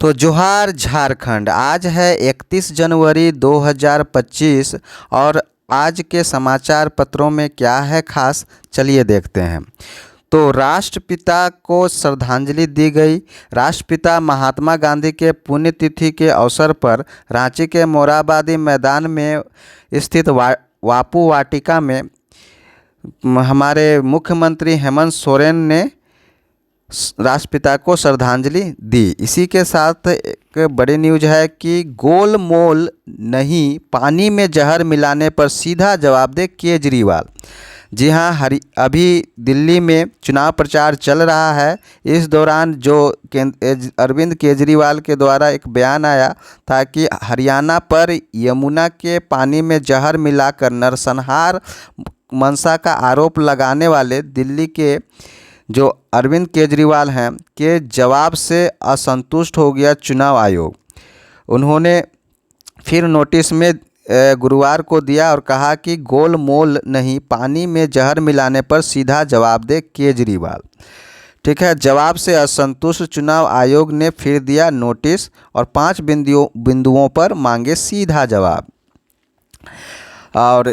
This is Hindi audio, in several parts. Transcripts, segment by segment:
तो जोहार झारखंड। आज है 31 जनवरी 2025 और आज के समाचार पत्रों में क्या है खास, चलिए देखते हैं। तो राष्ट्रपिता को श्रद्धांजलि दी गई। राष्ट्रपिता महात्मा गांधी के पुण्यतिथि के अवसर पर रांची के मोरहाबादी मैदान में स्थित बापू वाटिका में हमारे मुख्यमंत्री हेमंत सोरेन ने राष्ट्रपिता को श्रद्धांजलि दी। इसी के साथ एक बड़ी न्यूज है कि गोलमोल नहीं, पानी में जहर मिलाने पर सीधा जवाब दे केजरीवाल। जी हाँ, अभी दिल्ली में चुनाव प्रचार चल रहा है। इस दौरान जो अरविंद केजरीवाल के द्वारा एक बयान आया था कि हरियाणा पर यमुना के पानी में जहर मिलाकर नरसंहार मंशा का आरोप लगाने वाले दिल्ली के जो अरविंद केजरीवाल हैं के जवाब से असंतुष्ट हो गया चुनाव आयोग। उन्होंने फिर नोटिस में गुरुवार को दिया और कहा कि गोलमोल नहीं, पानी में जहर मिलाने पर सीधा जवाब दे केजरीवाल। ठीक है, जवाब से असंतुष्ट चुनाव आयोग ने फिर दिया नोटिस और 5 बिंदुओं पर मांगे सीधा जवाब। और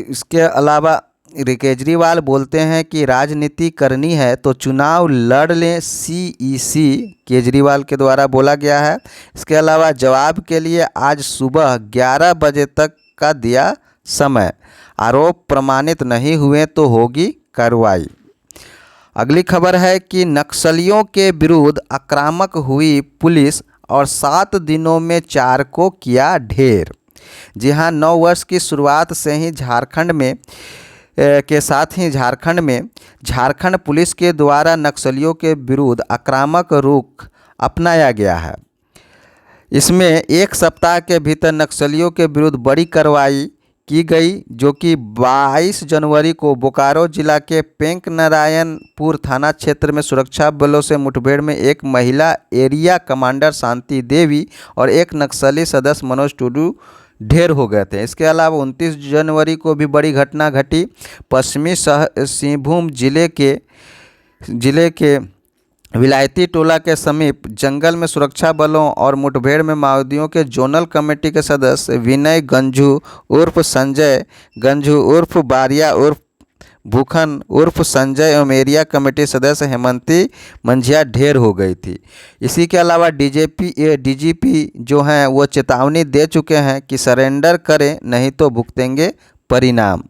इसके अलावा केजरीवाल बोलते हैं कि राजनीति करनी है तो चुनाव लड़ लें, सीईसी केजरीवाल के द्वारा बोला गया है। इसके अलावा जवाब के लिए आज सुबह 11 बजे तक का दिया समय। आरोप प्रमाणित नहीं हुए तो होगी कार्रवाई। अगली खबर है कि नक्सलियों के विरुद्ध आक्रामक हुई पुलिस और 7 दिनों में 4 को किया ढेर। जी हाँ, 9 वर्ष की शुरुआत से ही झारखंड में झारखंड पुलिस के द्वारा नक्सलियों के विरुद्ध आक्रामक रुख अपनाया गया है। इसमें 1 सप्ताह के भीतर नक्सलियों के विरुद्ध बड़ी कार्रवाई की गई, जो कि 22 जनवरी को बोकारो जिला के पेंक नारायणपुर थाना क्षेत्र में सुरक्षा बलों से मुठभेड़ में एक महिला एरिया कमांडर शांति देवी और एक नक्सली सदस्य मनोज टुडू ढेर हो गए थे। इसके अलावा 29 जनवरी को भी बड़ी घटना घटी। पश्चिमी सिंहभूम जिले के विलायती टोला के समीप जंगल में सुरक्षा बलों और मुठभेड़ में माओवादियों के जोनल कमेटी के सदस्य विनय गंझू उर्फ संजय गंझू उर्फ बारिया उर्फ भूखन उर्फ संजय एवं एरिया कमेटी सदस्य हेमंती मंझिया ढेर हो गई थी। इसी के अलावा डीजीपी जो हैं वो चेतावनी दे चुके हैं कि सरेंडर करें नहीं तो भुगतेंगे परिणाम।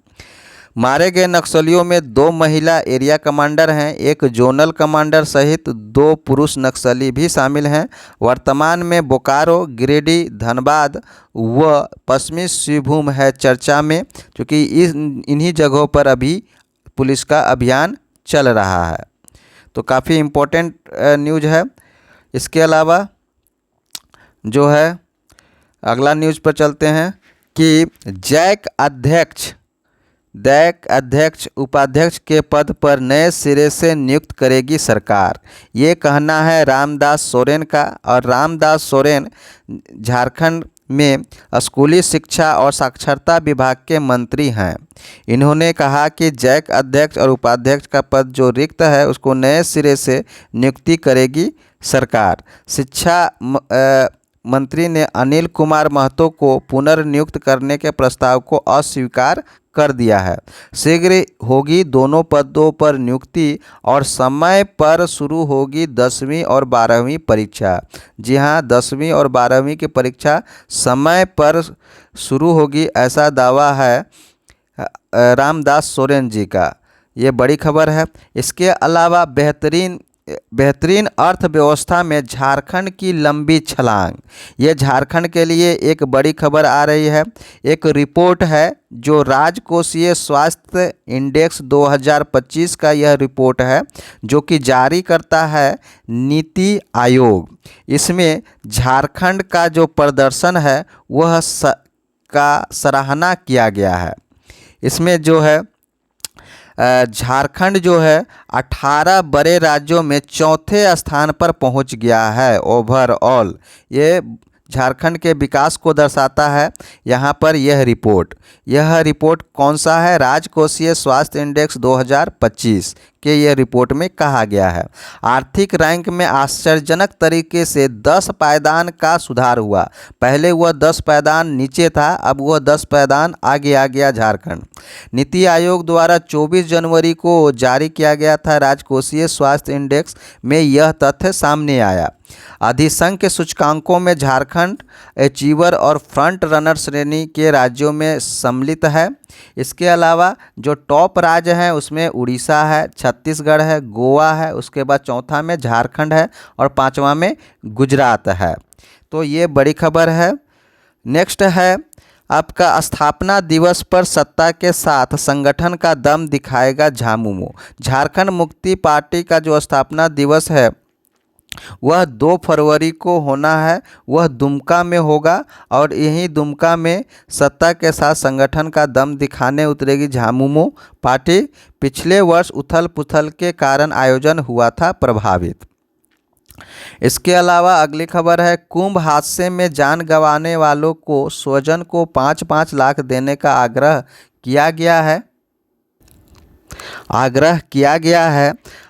मारे गए नक्सलियों में 2 महिला एरिया कमांडर हैं, एक जोनल कमांडर सहित 2 पुरुष नक्सली भी शामिल हैं। वर्तमान में बोकारो, गिरिडीह, धनबाद व पश्चिमी सिंहभूम है चर्चा में, क्योंकि इन्हीं जगहों पर अभी पुलिस का अभियान चल रहा है। तो काफ़ी इम्पोर्टेंट न्यूज़ है। इसके अलावा जो है अगला न्यूज़ पर चलते हैं कि जैक अध्यक्ष उपाध्यक्ष के पद पर नए सिरे से नियुक्त करेगी सरकार। ये कहना है रामदास सोरेन का। और रामदास सोरेन झारखंड में स्कूली शिक्षा और साक्षरता विभाग के मंत्री हैं। इन्होंने कहा कि जैक अध्यक्ष और उपाध्यक्ष का पद जो रिक्त है उसको नए सिरे से नियुक्ति करेगी सरकार। शिक्षा मंत्री ने अनिल कुमार महतो को पुनर्नियुक्त करने के प्रस्ताव को अस्वीकार कर दिया है। शीघ्र होगी दोनों पदों पर नियुक्ति और समय पर शुरू होगी 10वीं और 12वीं परीक्षा। जी हाँ, 10वीं और 12वीं की परीक्षा समय पर शुरू होगी, ऐसा दावा है रामदास सोरेन जी का। ये बड़ी खबर है। इसके अलावा बेहतरीन अर्थव्यवस्था में झारखंड की लंबी छलांग, ये झारखंड के लिए एक बड़ी खबर आ रही है। एक रिपोर्ट है जो राजकोषीय स्वास्थ्य इंडेक्स 2025 का यह रिपोर्ट है, जो कि जारी करता है नीति आयोग। इसमें झारखंड का जो प्रदर्शन है वह का सराहना किया गया है। इसमें जो है झारखंड जो है 18 बड़े राज्यों में 4थे स्थान पर पहुंच गया है ओवरऑल। ये झारखंड के विकास को दर्शाता है यहाँ पर यह रिपोर्ट कौन सा है? राजकोषीय स्वास्थ्य इंडेक्स 2025 के यह रिपोर्ट में कहा गया है। आर्थिक रैंक में आश्चर्यजनक तरीके से 10 पायदान का सुधार हुआ। पहले वह 10 पायदान नीचे था, अब वह 10 पायदान आगे आ गया झारखंड। नीति आयोग द्वारा 24 जनवरी को जारी किया गया था राजकोषीय स्वास्थ्य इंडेक्स में यह तथ्य सामने आया। अधिसंख्य सूचकांकों में झारखंड अचीवर और फ्रंट रनर श्रेणी के राज्यों में सम्मिलित है। इसके अलावा जो टॉप राज्य हैं उसमें उड़ीसा है, छत्तीसगढ़ है, गोवा है, उसके बाद चौथा में झारखंड है और पांचवा में गुजरात है। तो ये बड़ी खबर है। नेक्स्ट है आपका स्थापना दिवस पर सत्ता के साथ संगठन का दम दिखाएगा झामुमो। झारखंड मुक्ति पार्टी का जो स्थापना दिवस है वह 2 फरवरी को होना है। वह दुमका में होगा और यहीं दुमका में सत्ता के साथ संगठन का दम दिखाने उतरेगी झामुमो पार्टी। पिछले वर्ष उथल पुथल के कारण आयोजन हुआ था प्रभावित। इसके अलावा अगली खबर है कुंभ हादसे में जान गंवाने वालों को स्वजन को 5-5 लाख देने का आग्रह किया गया है।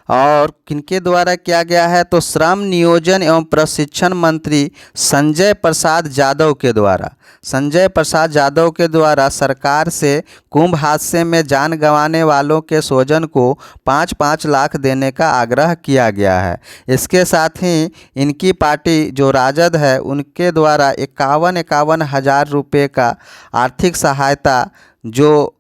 और किनके द्वारा किया गया है? तो श्रम नियोजन एवं प्रशिक्षण मंत्री संजय प्रसाद यादव के द्वारा सरकार से कुंभ हादसे में जान गंवाने वालों के स्वजन को 5-5 लाख देने का आग्रह किया गया है। इसके साथ ही इनकी पार्टी जो राजद है उनके द्वारा 51 हज़ार रुपये का आर्थिक सहायता जो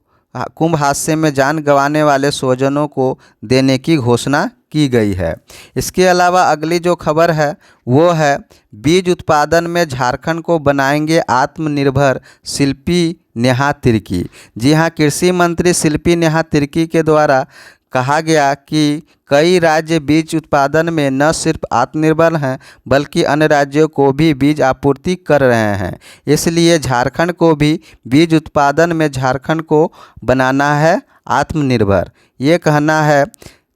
कुंभ हादसे में जान गंवाने वाले स्वजनों को देने की घोषणा की गई है। इसके अलावा अगली जो खबर है वो है बीज उत्पादन में झारखंड को बनाएंगे आत्मनिर्भर, शिल्पी नेहा तिर्की। जी हाँ, कृषि मंत्री शिल्पी नेहा तिर्की के द्वारा कहा गया कि कई राज्य बीज उत्पादन में न सिर्फ आत्मनिर्भर हैं बल्कि अन्य राज्यों को भी बीज आपूर्ति कर रहे हैं। इसलिए झारखंड को भी बीज उत्पादन में झारखंड को बनाना है आत्मनिर्भर। ये कहना है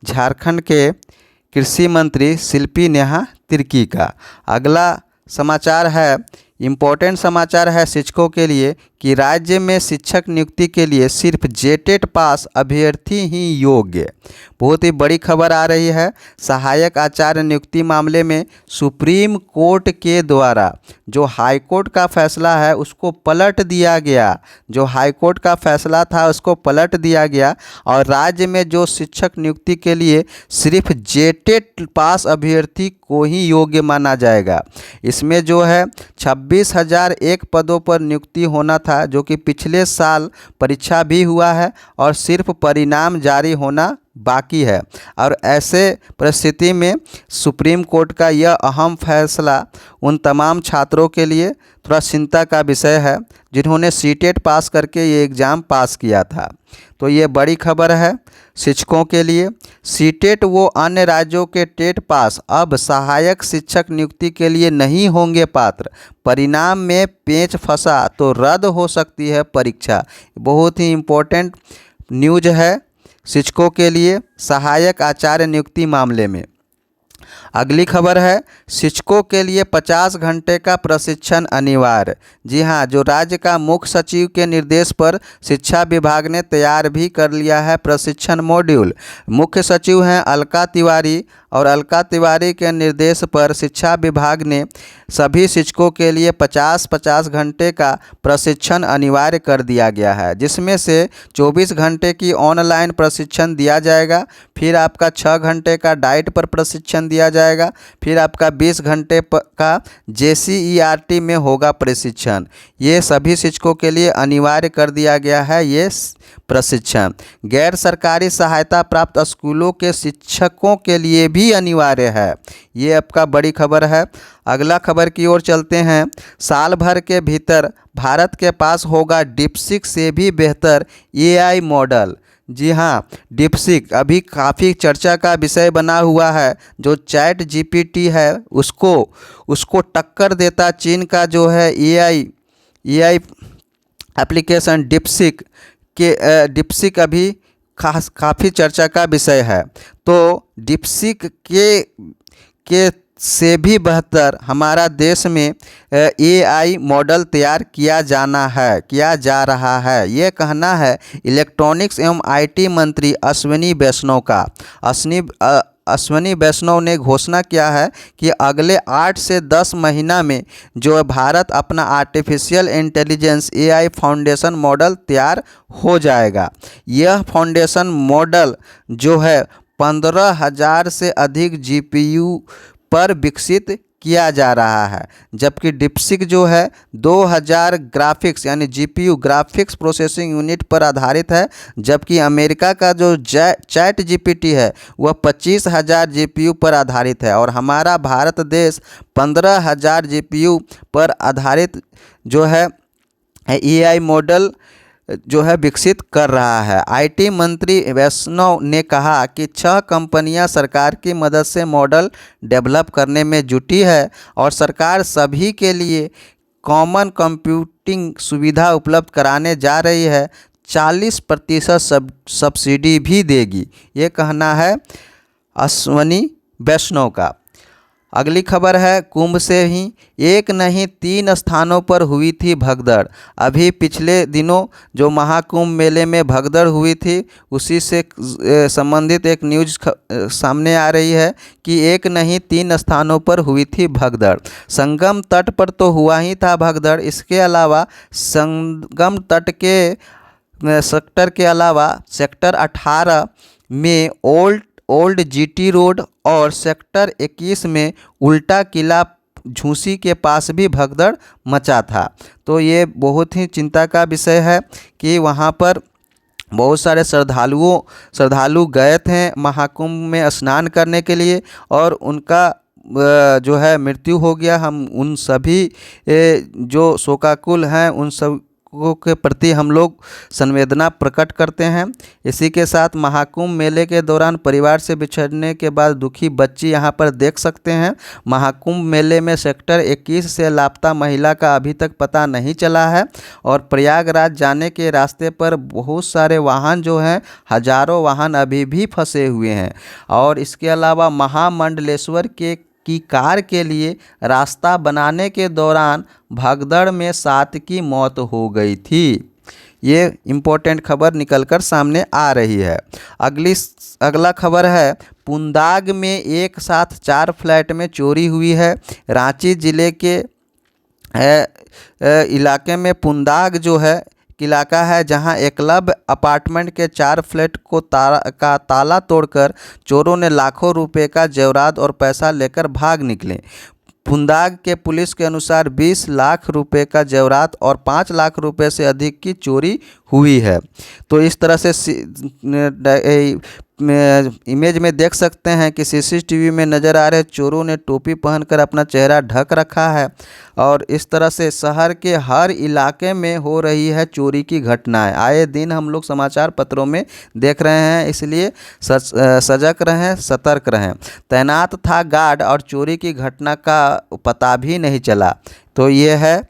झारखंड के कृषि मंत्री शिल्पी नेहा तिर्की का। अगला समाचार है, इम्पोर्टेंट समाचार है शिक्षकों के लिए कि राज्य में शिक्षक नियुक्ति के लिए सिर्फ जेटेट पास अभ्यर्थी ही योग्य। बहुत ही बड़ी खबर आ रही है। सहायक आचार्य नियुक्ति मामले में सुप्रीम कोर्ट के द्वारा जो हाई कोर्ट का फैसला है उसको पलट दिया गया और राज्य में जो शिक्षक नियुक्ति के लिए सिर्फ जेटेट पास अभ्यर्थी को ही योग्य माना जाएगा। इसमें जो है 26,001 पदों पर नियुक्ति होना था जो कि पिछले साल परीक्षा भी हुआ है और सिर्फ परिणाम जारी होना बाकी है। और ऐसे परिस्थिति में सुप्रीम कोर्ट का यह अहम फैसला उन तमाम छात्रों के लिए थोड़ा चिंता का विषय है जिन्होंने सीटेट पास करके ये एग्ज़ाम पास किया था। तो ये बड़ी खबर है शिक्षकों के लिए। सीटेट वो अन्य राज्यों के टेट पास अब सहायक शिक्षक नियुक्ति के लिए नहीं होंगे पात्र। परिणाम में पेच फंसा तो रद्द हो सकती है परीक्षा। बहुत ही इम्पोर्टेंट न्यूज है शिक्षकों के लिए सहायक आचार्य नियुक्ति मामले में। अगली खबर है शिक्षकों के लिए 50 घंटे का प्रशिक्षण अनिवार्य। जी हाँ, जो राज्य का मुख्य सचिव के निर्देश पर शिक्षा विभाग ने तैयार भी कर लिया है प्रशिक्षण मॉड्यूल। मुख्य सचिव हैं अलका तिवारी और अलका तिवारी के निर्देश पर शिक्षा विभाग ने सभी शिक्षकों के लिए 50-50 घंटे का प्रशिक्षण अनिवार्य कर दिया गया है, जिसमें से 24 घंटे की ऑनलाइन प्रशिक्षण दिया जाएगा, फिर आपका 6 घंटे का डाइट पर प्रशिक्षण दिया जाएगा, फिर आपका 20 घंटे का JCERT में होगा प्रशिक्षण। ये सभी शिक्षकों के लिए अनिवार्य कर दिया गया है ये प्रशिक्षण। गैर सरकारी सहायता प्राप्त स्कूलों के शिक्षकों के लिए भी अनिवार्य है। ये आपका बड़ी खबर है। अगला खबर की ओर चलते हैं। साल भर के भीतर भारत के पास होगा डीपसीक से भी बेहतर AI मॉडल। जी हाँ, डीपसीक अभी काफ़ी चर्चा का विषय बना हुआ है। जो ChatGPT है उसको टक्कर देता चीन का जो है AI एप्लीकेशन डीपसीक अभी काफ़ी चर्चा का विषय है। तो डीपसीक के से भी बेहतर हमारा देश में एआई मॉडल तैयार किया जा रहा है। ये कहना है इलेक्ट्रॉनिक्स एवं आईटी मंत्री अश्विनी वैष्णव का। अश्विनी वैष्णव ने घोषणा किया है कि अगले 8 से 10 महीना में जो भारत अपना artificial intelligence AI foundation model तैयार हो जाएगा। यह फाउंडेशन मॉडल जो है 15,000 से अधिक जीपीयू पर विकसित किया जा रहा है, जबकि डीपसीक जो है 2000 ग्राफिक्स यानी जीपीयू ग्राफिक्स प्रोसेसिंग यूनिट पर आधारित है, जबकि अमेरिका का जो चैट जीपीटी है वह 25,000 जीपीयू पर आधारित है और हमारा भारत देश 15,000 जीपीयू पर आधारित जो है एआई मॉडल जो है विकसित कर रहा है। आईटी मंत्री वैष्णव ने कहा कि 6 कंपनियां सरकार की मदद से मॉडल डेवलप करने में जुटी है और सरकार सभी के लिए कॉमन कंप्यूटिंग सुविधा उपलब्ध कराने जा रही है। 40% सब्सिडी भी देगी, ये कहना है अश्विनी वैष्णव का। अगली खबर है कुंभ से ही एक नहीं 3 स्थानों पर हुई थी भगदड़। अभी पिछले दिनों जो महाकुंभ मेले में भगदड़ हुई थी उसी से संबंधित एक न्यूज़ सामने आ रही है कि एक नहीं 3 स्थानों पर हुई थी भगदड़। संगम तट पर तो हुआ ही था भगदड़, इसके अलावा संगम तट के सेक्टर के अलावा सेक्टर 18 में ओल्ड जीटी रोड और सेक्टर 21 में उल्टा किला झूसी के पास भी भगदड़ मचा था। तो ये बहुत ही चिंता का विषय है कि वहाँ पर बहुत सारे श्रद्धालु गए थे महाकुंभ में स्नान करने के लिए और उनका जो है मृत्यु हो गया। हम उन सभी जो शोकाकुल हैं उन सब के प्रति हम लोग संवेदना प्रकट करते हैं। इसी के साथ महाकुंभ मेले के दौरान परिवार से बिछड़ने के बाद दुखी बच्ची यहां पर देख सकते हैं। महाकुंभ मेले में सेक्टर 21 से लापता महिला का अभी तक पता नहीं चला है और प्रयागराज जाने के रास्ते पर बहुत सारे वाहन जो हैं, हजारों वाहन अभी भी फंसे हुए हैं। और इसके अलावा महामंडलेश्वर की कार के लिए रास्ता बनाने के दौरान भगदड़ में 7 की मौत हो गई थी। ये इम्पोर्टेंट खबर निकलकर सामने आ रही है। अगला खबर है पुंदाग में एक साथ 4 फ्लैट में चोरी हुई है। रांची जिले के इलाके में पुंदाग जो है इलाका है जहां एकलव्य अपार्टमेंट के 4 फ्लैट को ताला तोड़कर चोरों ने लाखों रुपए का जेवरात और पैसा लेकर भाग निकले। पुंदाग के पुलिस के अनुसार 20 लाख रुपए का जेवरात और 5 लाख रुपए से अधिक की चोरी हुई है। तो इस तरह से इमेज में देख सकते हैं कि सीसीटीवी में नज़र आ रहे चोरों ने टोपी पहनकर अपना चेहरा ढक रखा है और इस तरह से शहर के हर इलाके में हो रही है चोरी की घटनाएं। आए दिन हम लोग समाचार पत्रों में देख रहे हैं, इसलिए सजग रहें, सतर्क रहें। तैनात था गार्ड और चोरी की घटना का पता भी नहीं चला। तो ये है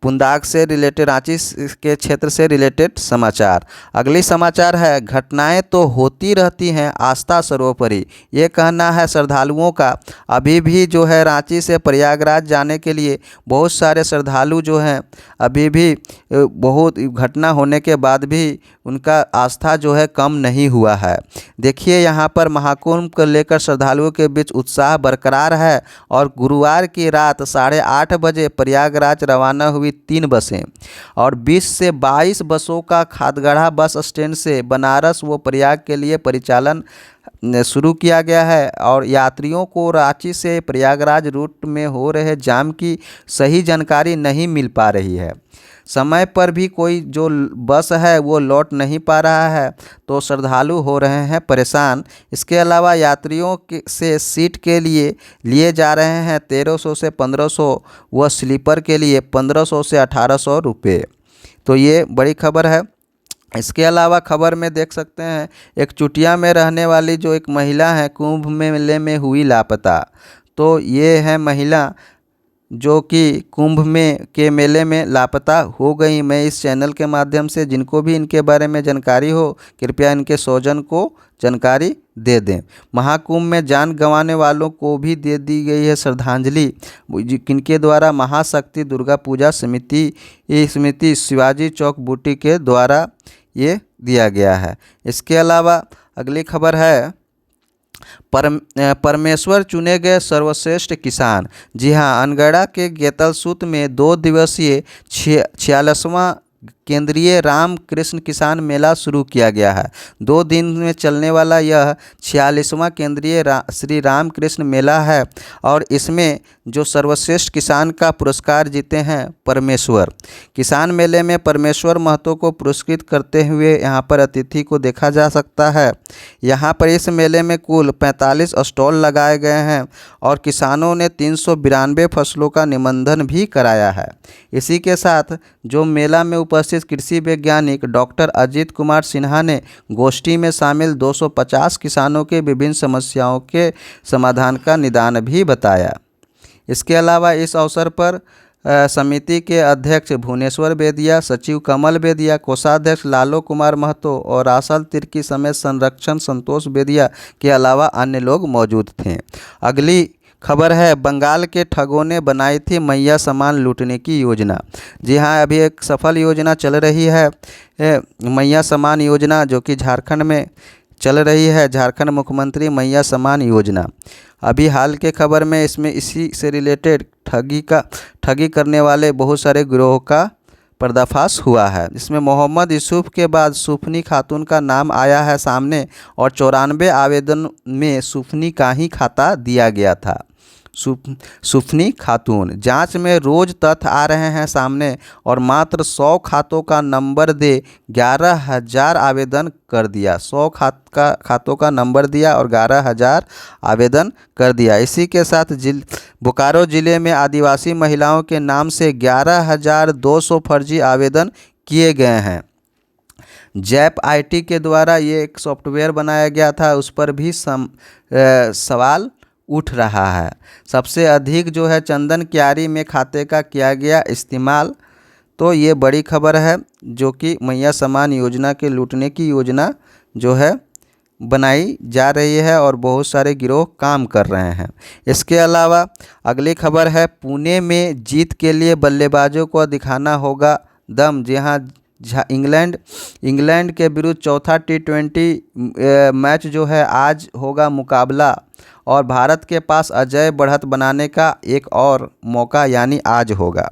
पुंदाग से रिलेटेड, रांची के क्षेत्र से रिलेटेड समाचार। अगली समाचार है घटनाएं तो होती रहती हैं, आस्था सर्वोपरि, ये कहना है श्रद्धालुओं का। अभी भी जो है रांची से प्रयागराज जाने के लिए बहुत सारे श्रद्धालु जो हैं अभी भी बहुत घटना होने के बाद भी उनका आस्था जो है कम नहीं हुआ है। देखिए यहाँ पर महाकुंभ को लेकर श्रद्धालुओं के बीच उत्साह बरकरार है और गुरुवार की रात 8:30 बजे प्रयागराज रवाना हुई 3 बसें और 20 से 22 बसों का खादगढ़ा बस स्टैंड से बनारस व प्रयाग के लिए परिचालन शुरू किया गया है और यात्रियों को रांची से प्रयागराज रूट में हो रहे जाम की सही जानकारी नहीं मिल पा रही है। समय पर भी कोई जो बस है वो लौट नहीं पा रहा है, तो श्रद्धालु हो रहे हैं परेशान। इसके अलावा यात्रियों से सीट के लिए जा रहे हैं 1300 से 1500 व स्लीपर के लिए 1500 से 1800 रुपये। तो ये बड़ी खबर है। इसके अलावा खबर में देख सकते हैं एक चुटिया में रहने वाली जो एक महिला है कुंभ मेले में हुई लापता। तो ये है महिला जो कि कुंभ में के मेले में लापता हो गई। मैं इस चैनल के माध्यम से जिनको भी इनके बारे में जानकारी हो, कृपया इनके स्वजन को जानकारी दे दें। महाकुंभ में जान गंवाने वालों को भी दे दी गई है श्रद्धांजलि, किनके द्वारा महाशक्ति दुर्गा पूजा समिति शिवाजी चौक बूटी के द्वारा ये दिया गया है। इसके अलावा अगली खबर है परमेश्वर चुने गए सर्वश्रेष्ठ किसान। जी हाँ, अनगढ़ा के गेतलसूत में 2 दिवसीय 46वां केंद्रीय राम कृष्ण किसान मेला शुरू किया गया है। 2 दिन में चलने वाला यह 46वां केंद्रीय श्री राम कृष्ण मेला है और इसमें जो सर्वश्रेष्ठ किसान का पुरस्कार जीते हैं परमेश्वर। किसान मेले में परमेश्वर महतो को पुरस्कृत करते हुए यहाँ पर अतिथि को देखा जा सकता है। यहाँ पर इस मेले में कुल 45 स्टॉल लगाए गए हैं और किसानों ने 392 फसलों का निबंधन भी कराया है। इसी के साथ जो मेला में उपस्थित कृषि वैज्ञानिक डॉक्टर अजीत कुमार सिन्हा ने गोष्ठी में शामिल 250 किसानों के विभिन्न समस्याओं के समाधान का निदान भी बताया। इसके अलावा इस अवसर पर समिति के अध्यक्ष भुवनेश्वर बेदिया, सचिव कमल बेदिया, कोषाध्यक्ष लालो कुमार महतो और रासल तिर्की समेत संरक्षण संतोष बेदिया के अलावा अन्य लोग मौजूद थे। अगली खबर है बंगाल के ठगों ने बनाई थी मैया सामान लूटने की योजना। जी हाँ, अभी एक सफल योजना चल रही है मैया सामान योजना, जो कि झारखंड में चल रही है, झारखंड मुख्यमंत्री मैया सामान योजना। अभी हाल के खबर में इसमें इसी से रिलेटेड ठगी करने वाले बहुत सारे गिरोह का पर्दाफाश हुआ है। इसमें मोहम्मद यूसुफ के बाद सुफनी खातून का नाम आया है सामने और 94 आवेदन में सुफनी का ही खाता दिया गया था। सुफनी खातून जांच में रोज तथ्य आ रहे हैं सामने और मात्र 100 खातों का नंबर दे 11,000 आवेदन कर दिया। 100 खातों का नंबर दिया और 11,000 आवेदन कर दिया। इसी के साथ बोकारो जिले में आदिवासी महिलाओं के नाम से 11,200 फर्जी आवेदन किए गए हैं। जैप आईटी के द्वारा ये एक सॉफ्टवेयर बनाया गया था, उस पर भी सवाल उठ रहा है। सबसे अधिक जो है चंदन क्यारी में खाते का किया गया इस्तेमाल। तो ये बड़ी खबर है जो कि मैया सामान योजना के लूटने की योजना जो है बनाई जा रही है और बहुत सारे गिरोह काम कर रहे हैं। इसके अलावा अगली खबर है पुणे में जीत के लिए बल्लेबाजों को दिखाना होगा दम। जी हाँ, इंग्लैंड के विरुद्ध चौथा T20 मैच जो है आज होगा मुकाबला और भारत के पास अजय बढ़त बनाने का एक और मौका यानी आज होगा।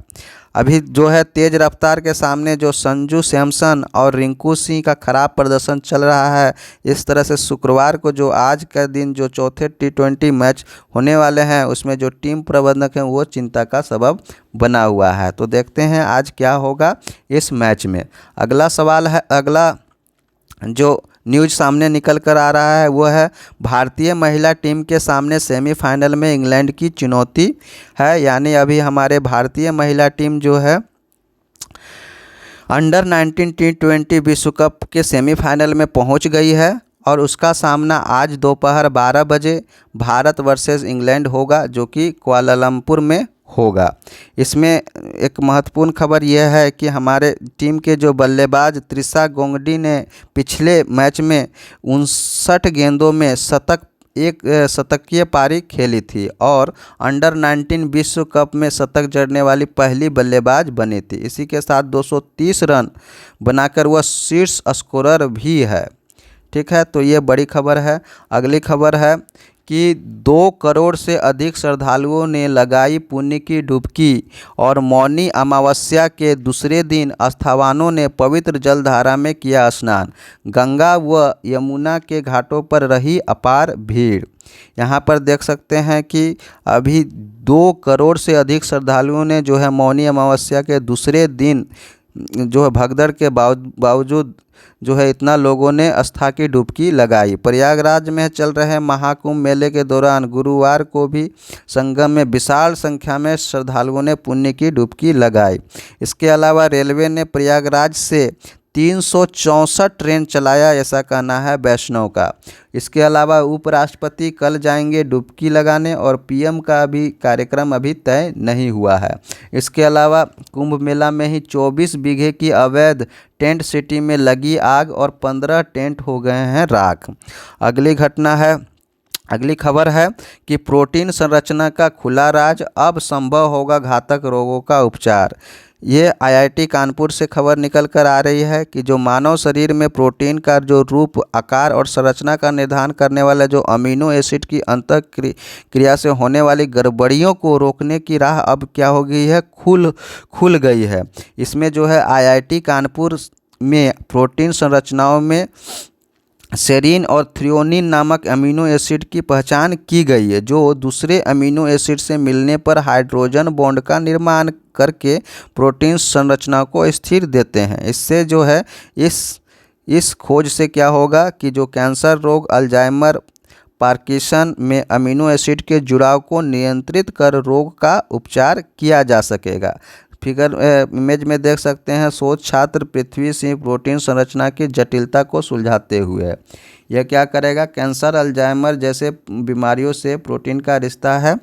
अभी जो है तेज़ रफ्तार के सामने जो संजू सैमसन और रिंकू सिंह का खराब प्रदर्शन चल रहा है, इस तरह से शुक्रवार को जो आज का दिन जो चौथे T20 मैच होने वाले हैं उसमें जो टीम प्रबंधक हैं वो चिंता का सबब बना हुआ है। तो देखते हैं आज क्या होगा इस मैच में। अगला सवाल है, अगला जो न्यूज़ सामने निकल कर आ रहा है वो है भारतीय महिला टीम के सामने सेमीफाइनल में इंग्लैंड की चुनौती है। यानी अभी हमारे भारतीय महिला टीम जो है अंडर 19 T20 विश्व कप के सेमीफाइनल में पहुंच गई है और उसका सामना आज दोपहर 12 बजे भारत वर्सेस इंग्लैंड होगा, जो कि कुआलालंपुर में होगा। इसमें एक महत्वपूर्ण खबर यह है कि हमारे टीम के जो बल्लेबाज त्रिशा गोंगडी ने पिछले मैच में 59 गेंदों में एक शतकीय पारी खेली थी और अंडर 19 विश्व कप में शतक जड़ने वाली पहली बल्लेबाज बनी थी। इसी के साथ 230 रन बनाकर वह शीर्ष स्कोरर भी है। ठीक है, तो ये बड़ी खबर है। अगली खबर है कि 2 करोड़ से अधिक श्रद्धालुओं ने लगाई पुण्य की डुबकी और मौनी अमावस्या के दूसरे दिन आस्थावानों ने पवित्र जलधारा में किया स्नान। गंगा व यमुना के घाटों पर रही अपार भीड़। यहाँ पर देख सकते हैं कि अभी 2 करोड़ से अधिक श्रद्धालुओं ने जो है मौनी अमावस्या के दूसरे दिन जो है भगदड़ के बावजूद जो है इतना लोगों ने आस्था की डुबकी लगाई। प्रयागराज में चल रहे महाकुंभ मेले के दौरान गुरुवार को भी संगम में विशाल संख्या में श्रद्धालुओं ने पुण्य की डुबकी लगाई। इसके अलावा रेलवे ने प्रयागराज से 364 ट्रेन चलाया, ऐसा कहना है वैष्णव का। इसके अलावा उपराष्ट्रपति कल जाएंगे डुबकी लगाने और पीएम का भी कार्यक्रम अभी तय नहीं हुआ है। इसके अलावा कुंभ मेला में ही 24 बीघे की अवैध टेंट सिटी में लगी आग और 15 टेंट हो गए हैं राख। अगली खबर है कि प्रोटीन संरचना का खुला राज, अब संभव होगा घातक रोगों का उपचार। ये आईआईटी कानपुर से खबर निकल कर आ रही है कि जो मानव शरीर में प्रोटीन का जो रूप, आकार और संरचना का निर्धारण करने वाला जो अमीनो एसिड की अंतःक्रिया से होने वाली गड़बड़ियों को रोकने की राह अब क्या हो गई है, खुल गई है। इसमें जो है आईआईटी कानपुर में प्रोटीन संरचनाओं में सेरीन और थ्रियोनिन नामक अमीनो एसिड की पहचान की गई है, जो दूसरे अमीनो एसिड से मिलने पर हाइड्रोजन बॉन्ड का निर्माण करके प्रोटीन संरचना को स्थिर देते हैं। इससे जो है इस खोज से क्या होगा कि जो कैंसर रोग, अल्जाइमर, पार्किंसन में अमीनो एसिड के जुड़ाव को नियंत्रित कर रोग का उपचार किया जा सकेगा। इमेज में देख सकते हैं, शोध छात्र पृथ्वी सिंह प्रोटीन संरचना की जटिलता को सुलझाते हुए। यह क्या करेगा, कैंसर, अल्जाइमर जैसे बीमारियों से प्रोटीन का रिश्ता है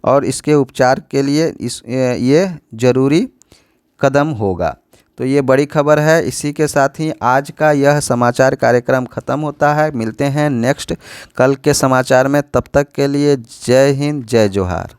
और इसके उपचार के लिए ये ज़रूरी कदम होगा। तो ये बड़ी खबर है। इसी के साथ ही आज का यह समाचार कार्यक्रम ख़त्म होता है। मिलते हैं नेक्स्ट कल के समाचार में, तब तक के लिए जय हिंद, जय जोहार।